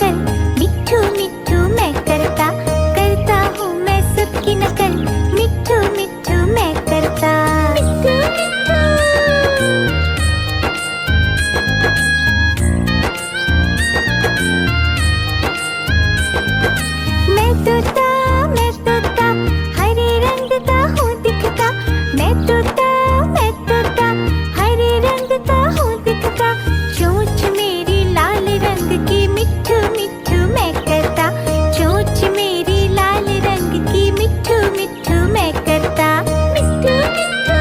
नकल, मिट्ठू मिट्ठू मैं करता, करता हूँ मैं सबकी नकल, मिट्ठू मिट्ठू मैं करता। मिट्ठू मिट्ठू मैं तोता हरे रंग का हूँ दिखता, मैं तोता हरे रंग का हूँ दिखता, चोंच मेरी लाल रंग की, मिट्ठू मिट्ठू मैं करता, चोंच मेरी लाल रंग की, मिट्ठू मिट्ठू मैं करता। मिट्ठू मिट्ठू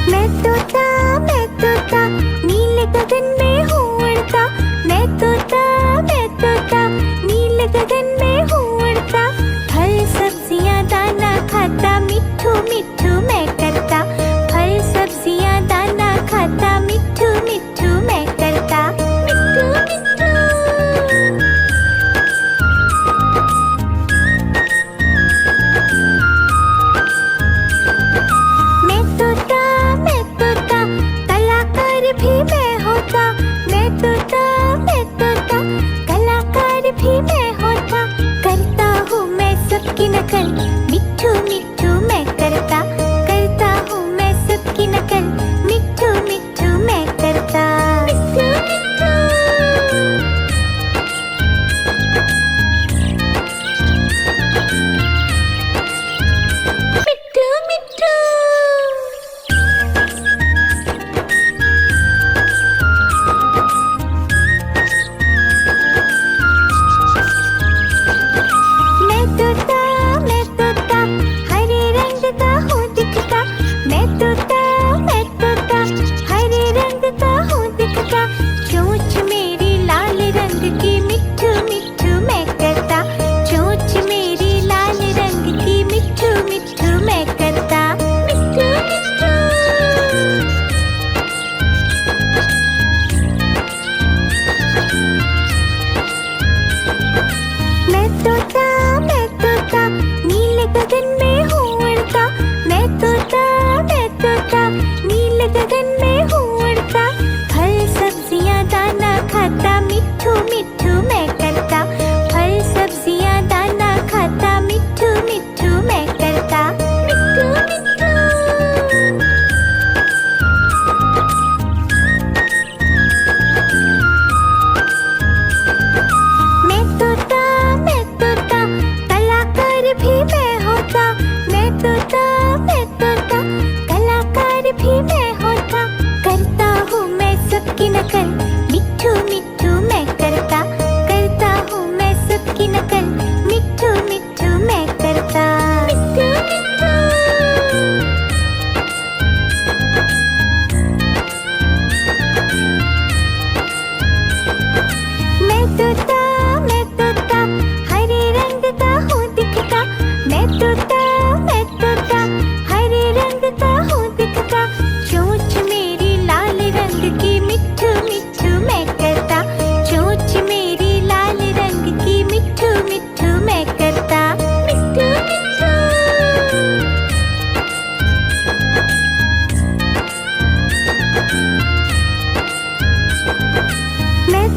मैं तोता नीले गगन में हूँ उड़ता, मैं तोता नीले गगन में हूँ उड़ता, फल सब्जियाँ दाना खाता, मिट्ठू मिट्ठू मैं करता, फल सब्जियाँ दाना खाता, मिट्ठू मिट्ठू मैं करता। मिट्ठू मिट्ठू मैं तोता कलाकार भी मैं होता, मैं तोता कलाकार भी मैं होता, करता हूँ मैं सबकी नकल, मिट्ठू मिट्ठू मैं करता, करता हूँ मैं सबकी नकल, मिट्ठू मिट्ठू मैं करता। मिट्ठू मिट्ठू मिट्ठू मिट्ठू मैं तोता हरे रंग का हूँ दिखता, मैं तोता हरे रंग का हूँ दिखता, चोंच मेरी लाल रंग की, मिट्ठू मिट्ठू मैं करता, चोंच मेरी लाल रंग की, मिट्ठू मिट्ठू मैं करता। मिट्ठू मिट्ठू मैं तोता नीले गगन में हूँ उड़ता, मैं तोता नीले गगन में हूँ उड़ता, फल सब्जियाँ दाना खाता, मिट्ठू मिट्ठू मैं करता, फल सब्जियाँ दाना खाता, मिट्ठू मिट्ठू मैं करता। मिट्ठू मिट्ठू मैं तोता कलाकार भी मैं होता, मैं तोता कलाकार भी मैं होता, करता हूँ मैं सबकी नकल, मिट्ठू मिट्ठू मैं करता, करता हूँ मैं सबकी नकल, मिट्ठू मिट्ठू मैं करता। मिट्ठू मिट्ठू मैं तोता हरे रंग का हूँ दिखता, मैं तोता हरे रंग का हूँ दिखता, चोंच मेरी लाल रंग की, मिट्ठू मिट्ठू मैं करता, चोंच मेरी लाल रंग की, मिट्ठू मिट्ठू मैं करता। मिट्ठू मिट्ठू मैं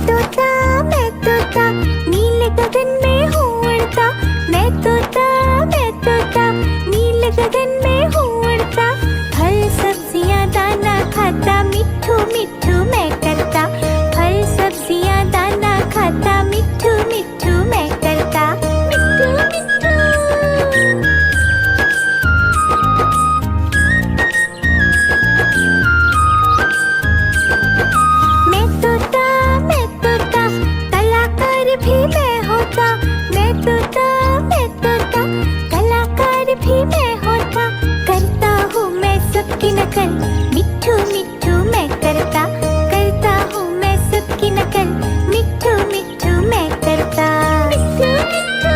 तोता नीले गगन में हूँ उड़ता, मैं तोता नीले गगन में हूँ उड़ता, फल सब्जियाँ दाना खाता, मिट्ठू मिट्ठू मैं करता, फल सब्जियाँ दाना खाता, मिट्ठू मिट्ठू मैं करता। मिट्ठू मिट्ठू मैं तोता कलाकार भी मैं होता, मैं तोता कलाकार भी मैं होता, करता हूँ मैं सबकी नकल, मिट्ठू मिट्ठू मैं करता, करता हूँ मैं सबकी नकल, मिट्ठू मिट्ठू मैं करता। मिट्ठू मिट्ठू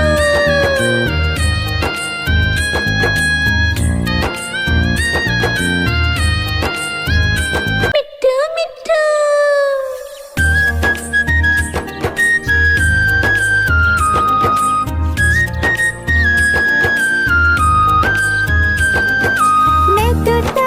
मिट्ठू मिट्ठू मैं तोता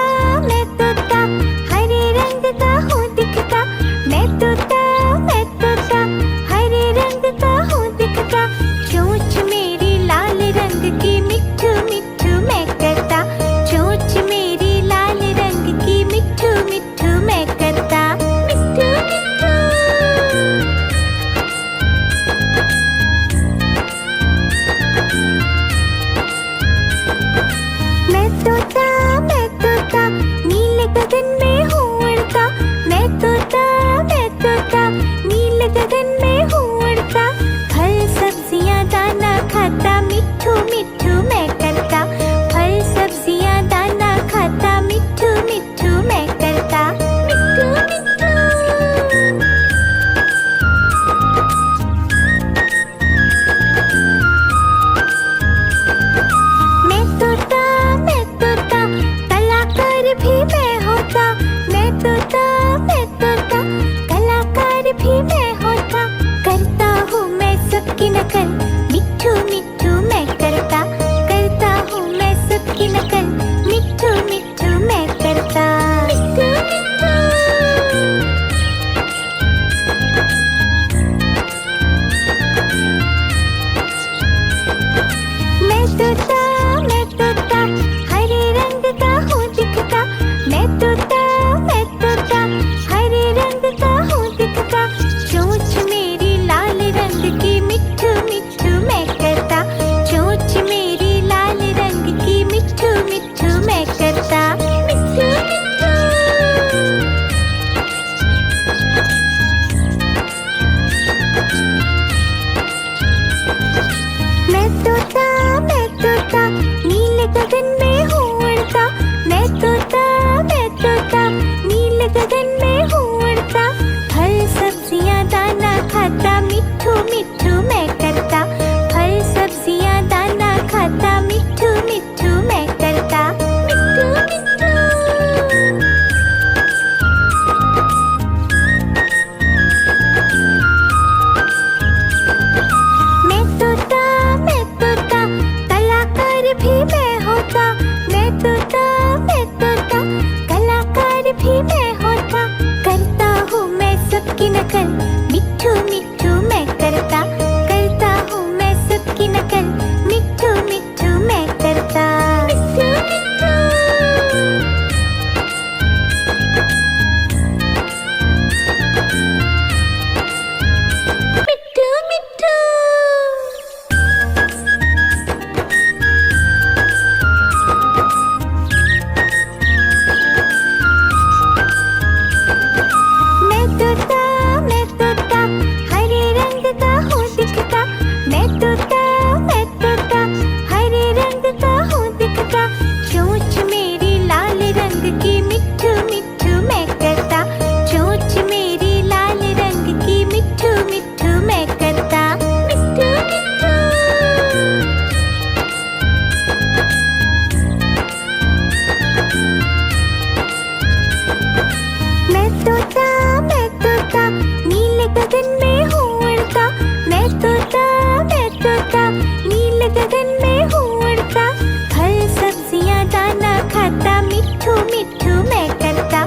मिट्ठू मैं करता,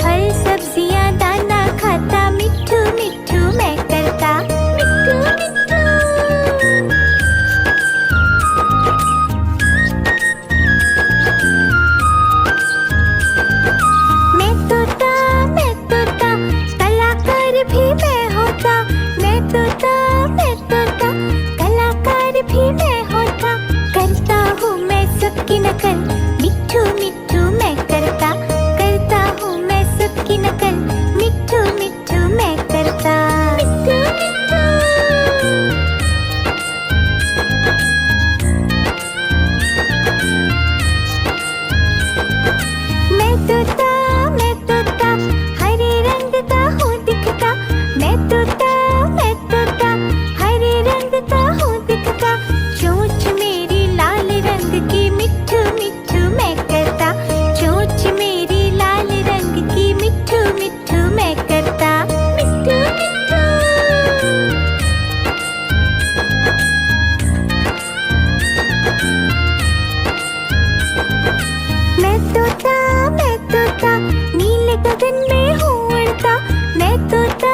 फल सब्जियां दाना खाता, मिट्ठू मिट्ठू मैं करता, मिट्ठू मिट्ठू। मैं तोता कलाकार भी मैं होता, मैं तोता कलाकार भी मैं होता, करता हूँ मैं सबकी नकल, मिट्ठू मिट्ठू मैं करता, करता हूँ मैं सबकी नकल, मिट्ठू मिट्ठू मैं करता, मिट्ठू मिट्ठू। मैं तोता हरे रंग का हूँ दिखता, मैं तोता हरे रंग का हूँ दिखता, चोंच मेरी लाल रंग की, मिट्ठू मिट्ठू मैं करता, चोंच मेरी लाल रंग की, मिट्ठू मिट्ठू मैं करता, मिट्ठू मिट्ठू। मैं तोता नीले गगन में हूँ उड़ता, मैं तोता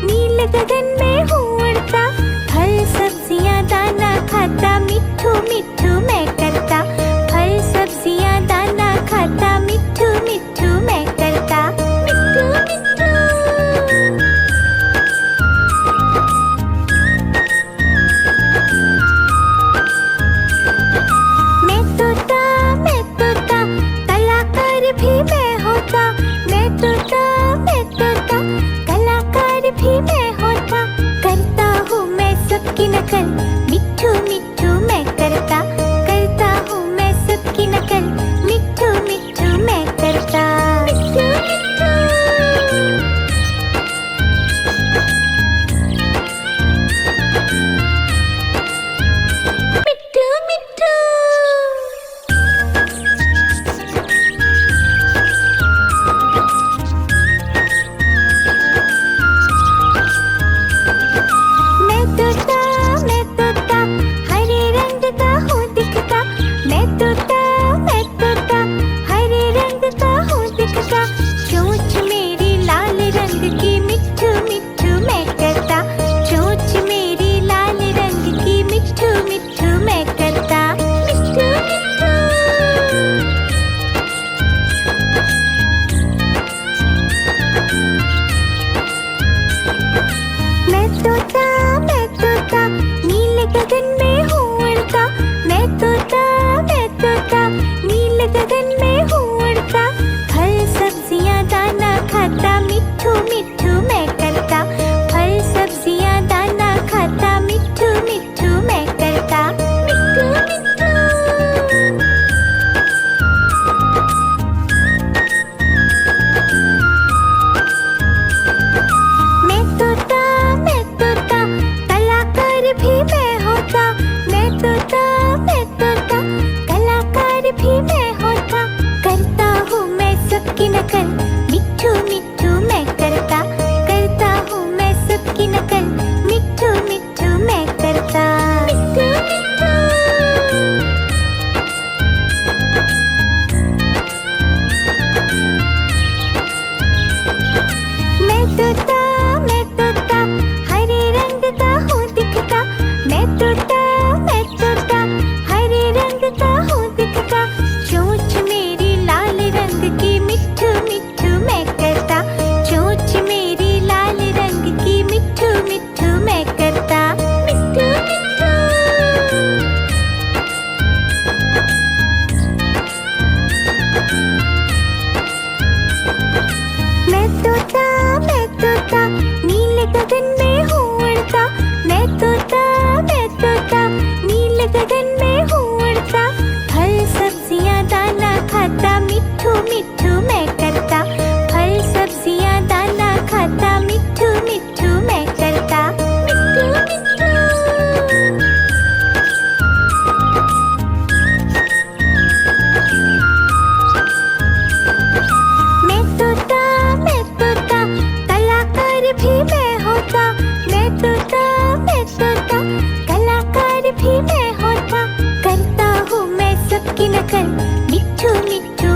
नीले गगन में हूँ उड़ता, फल सब्जियां दाना खाता, मिट्ठू मिट्ठू मैं करता, फल सब्जियां दाना खाता, मिट्ठू मिट्ठू मैं करता, मिट्ठू मिट्ठू। मैं तोता कलाकार भी मैं होता, मैं तोता कलाकार भी मैं होता, करता हूँ मैं सबकी नकल, मिट्ठू मिट्ठू मैं करता, करता हूँ मैं सबकी नकल, मिट्ठू मिट्ठू मैं करता, मिट्ठू मिट्ठू। मिट्ठू मिट्ठू। मैं तोता हरे रंग का हूँ दिखता, मैं तोता हरे रंग का हूँ दिखता, चोंच मेरी लाल रंग की, मिट्ठू मिट्ठू मैं करता, चोंच मेरी लाल रंग की, मिट्ठू मिट्ठू मैं करता, मिट्ठू मिट्ठू। मैं तोता नीले गगन में हूँ उड़ता, मैं तोता नीले गगन में हूँ उड़ता, फल सब्जियां दाना खाता, मिट्ठू मिट्ठू मैं करता, फल सब्जियां दाना खाता, मिट्ठू मिट्ठू मैं करता, मिट्ठू मिट्ठू। मैं तोता कलाकार भी मैं होता, मैं तोता कलाकार भी मैं होता, करता हूँ मैं सबकी नकल, मिट्ठू मिट्ठू मैं करता, करता हूँ मैं सबकी नकल, मिट्ठू मिट्ठू मैं करता, मिट्ठू मिट्ठू। मैं तोता हरे रंग का हूँ दिखता, मैं तोता हरे रंग का हूँ दिखता, चोंच मेरी लाल रंग की, मिट्ठू मिट्ठू मैं करता, चोंच मेरी लाल रंग की, मिट्ठू मिट्ठू मैं करता, मिट्ठू मिट्ठू। मैं तोता नीले गगन में हूँ उड़ता, मैं तोता नीले गगन में हूँ उड़ता, फल सब्जियां दाना खाता, मिट्ठू मिट्ठू मैं करता, फल सब्जियां दाना खाता, मिट्ठू मिट्ठू मैं करता, मिट्ठू मिट्ठू। मैं तोता कलाकार भी मैं होता, मैं तोता कलाकार भी मैं होता, करता हूँ मैं सबकी नकल, मिट्ठू मिट्ठू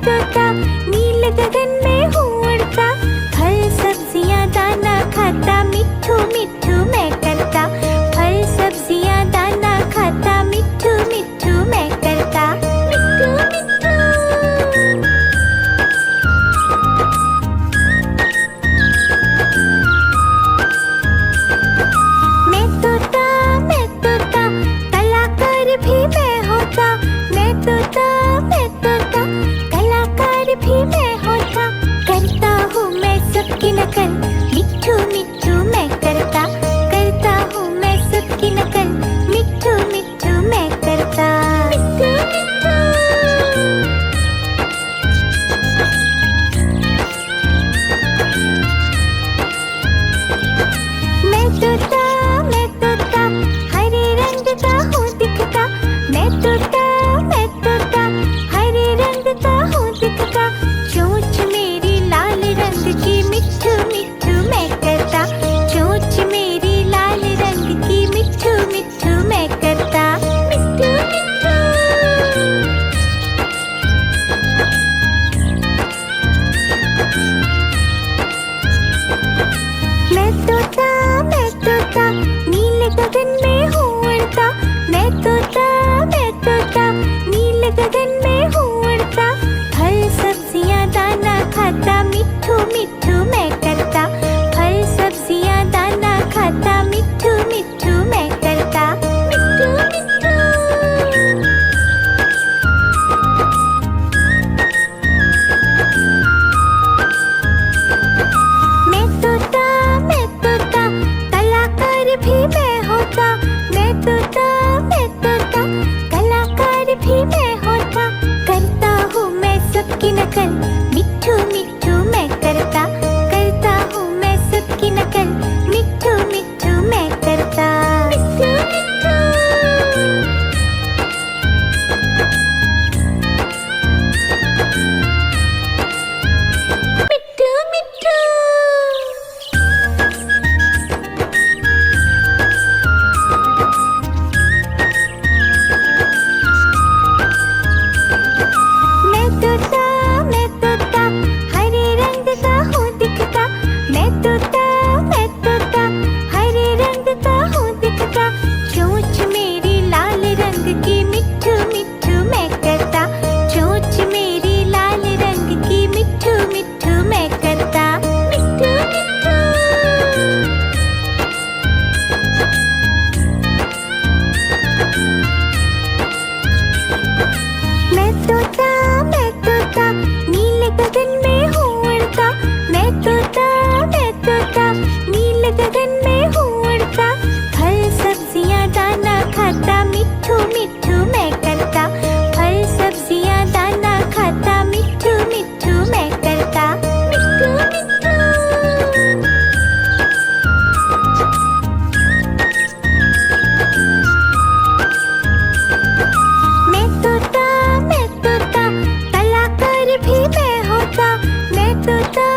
तोता नील गगन में हूँ उड़ता, फल सब्जियाँ दाना खाता, मिट्ठू मिट्ठू मैं करता, फल सब्जियाँ दाना खाता, मिट्ठू मिट्ठू मैं करता, मिट्ठू मिट्ठू। मैं तोता कलाकार भी मैं होता, मैं तोता कलाकार भी मैं होता, करता हूँ मैं सबकी नकल, मिट्ठू मिट्ठू मैं करता, करता हूँ मैं सबकी नकल, मिट्ठू मिट्ठू मैं करता, मिट्ठू मिट्ठू। मैं तोता हरे रंग का हूँ दिखता, मैं तोता हरे रंग का हूँ दिखता, चोंच मेरी लाल रंग की, मिट्ठू मिट्ठू मैं करता, चोंच मेरी लाल रंग की, मिट्ठू मिट्ठू मैं करता, मिट्ठू मिट्ठू। मैं तोता नील गगन में हूँ उड़ता, मैं तोता नील गगन में हूँ उड़ता, फल सब्जियाँ दाना खाता, मिट्ठू मिट्ठू मैं करता, फल सब्जियाँ दाना खाता, मिट्ठू मिट्ठू मैं करता, मिट्ठू मिट्ठू। मैं तोता कलाकार भी मैं होता, मैं तोता कलाकार भी मैं होता, करता हूँ मैं सबकी नकल, मिट्ठू मिट्ठू मैं करता, करता हूँ मैं सबकी नकल, मिट्ठू मिट्ठू मैं करता, मिट्ठू मिट्ठू। मिट्ठू मिट्ठू। मैं तोता हरे रंग का हूँ दिखता, मैं तोता हरे रंग का हूँ दिखता, चोंच मेरी लाल रंग की, मिट्ठू मिट्ठू मैं करता, चोंच मेरी लाल रंग की, मिट्ठू मिट्ठू मैं करता, मिट्ठू मिट्ठू। मैं तोता नील गगन में हूँ उड़ता, मैं तोता नील गगन में हूँ उड़ता, फल सब्जियाँ दाना खाता, मिट्ठू मिट्ठू मैं करता, फल सब्जियाँ दाना खाता, मिट्ठू मिट्ठू मैं करता, मिट्ठू मिट्ठू। मैं तोता कलाकार भी मैं होता, मैं तोता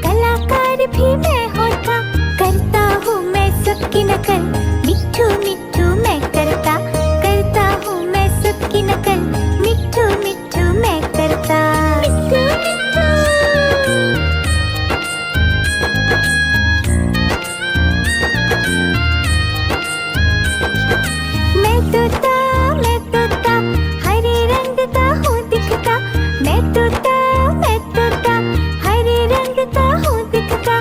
कलाकार भी मैं होता, करता हूँ मैं सबकी नकल, मिट्ठू मिट्ठू मैं करता, करता हूँ मैं सबकी नकल, मिट्ठू मिट्ठू मैं करता, मिट्ठू मिट्ठू। मैं तोता हरे रंग का हूँ दिखता, मैं तोता हरे रंग का हूँ दिखता,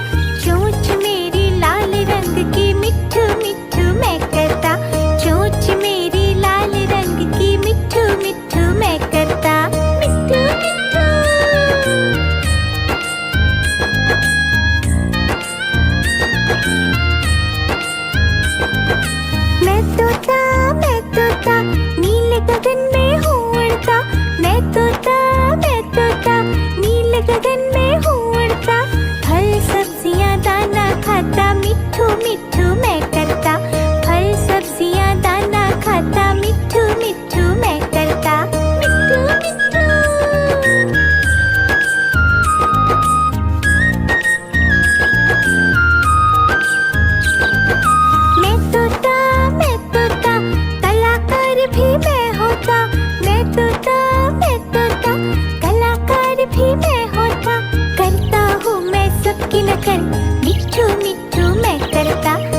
चोंच मेरी लाल रंग की, मिट्ठू मिट्ठू मैं करता, चोंच मेरी लाल रंग की, मिट्ठू मिट्ठू मैं करता, मिट्ठू मिट्ठू। मैं तोता नील गगन में हूँ उड़ता, मैं तोता नील गगन में हूँ उड़ता, फल सब्जियाँ दाना खाता, मिट्ठू मिट्ठू मैं करता, फल सब्जियाँ दाना खाता, मिट्ठू मिट्ठू मैं करता, मिट्ठू मिट्ठू। मैं तोता कलाकार भी मैं होता, मैं तोता कर मिट्ठू मिट्ठू मैं करता